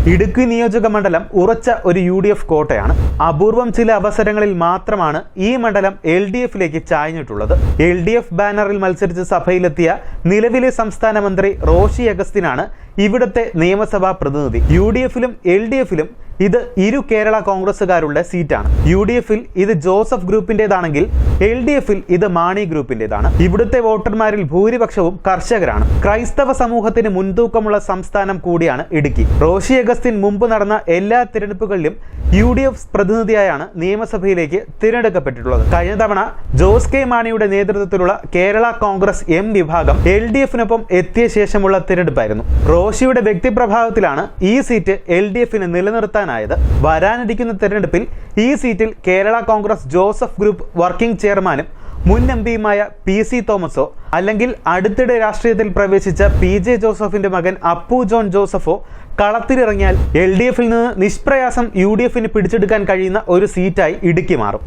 ഇടുക്കി നിയോജക മണ്ഡലം ഉറച്ച ഒരു UDF കോട്ടയാണ്. അപൂർവം ചില അവസരങ്ങളിൽ മാത്രമാണ് ഈ മണ്ഡലം LDFിലേക്ക് ചായ്ഞ്ഞിട്ടുള്ളത്. LDF ബാനറിൽ മത്സരിച്ച് സഭയിലെത്തിയ നിലവിലെ സംസ്ഥാന മന്ത്രി റോഷി അഗസ്റ്റിനാണ് ഇവിടുത്തെ നിയമസഭാ പ്രതിനിധി. UDFിലും LDFിലും ഇത് ഇരു കേരള കോൺഗ്രസുകാരുടെ സീറ്റാണ്. UDFിൽ ഇത് ജോസഫ് ഗ്രൂപ്പിന്റേതാണെങ്കിൽ LDFിൽ ഇത് മാണി ഗ്രൂപ്പിന്റേതാണ്. ഇവിടുത്തെ വോട്ടർമാരിൽ ഭൂരിപക്ഷവും കർഷകരാണ്. ക്രൈസ്തവ സമൂഹത്തിന് മുൻതൂക്കമുള്ള സംസ്ഥാനം കൂടിയാണ് ഇടുക്കി. റോഷി അഗസ്റ്റിൻ മുമ്പ് നടന്ന എല്ലാ തിരഞ്ഞെടുപ്പുകളിലും UDF പ്രതിനിധിയായാണ് നിയമസഭയിലേക്ക് തിരഞ്ഞെടുക്കപ്പെട്ടിട്ടുള്ളത്. കഴിഞ്ഞ തവണ ജോസ് കെ മാണിയുടെ നേതൃത്വത്തിലുള്ള കേരള കോൺഗ്രസ് M വിഭാഗം LDFിനൊപ്പം എത്തിയ ശേഷമുള്ള തിരഞ്ഞെടുപ്പായിരുന്നു. റോഷിയുടെ വ്യക്തിപ്രഭാവത്തിലാണ് ഈ സീറ്റ് LDFിന് നിലനിർത്താനായത്. വരാനിരിക്കുന്ന തിരഞ്ഞെടുപ്പിൽ ഈ സീറ്റിൽ Kerala Congress Joseph group working ചെയർമാനും മുൻ MPയുമായ PC തോമസോ അല്ലെങ്കിൽ അടുത്തിടെ രാഷ്ട്രീയത്തിൽ പ്രവേശിച്ച PJ ജോസഫിന്റെ മകൻ അപ്പു ജോൺ ജോസഫോ കളത്തിലിറങ്ങിയാൽ LDFിൽ നിന്ന് നിഷ്പ്രയാസം UDFിന് പിടിച്ചെടുക്കാൻ കഴിയുന്ന ഒരു സീറ്റായി ഇടുക്കി മാറും.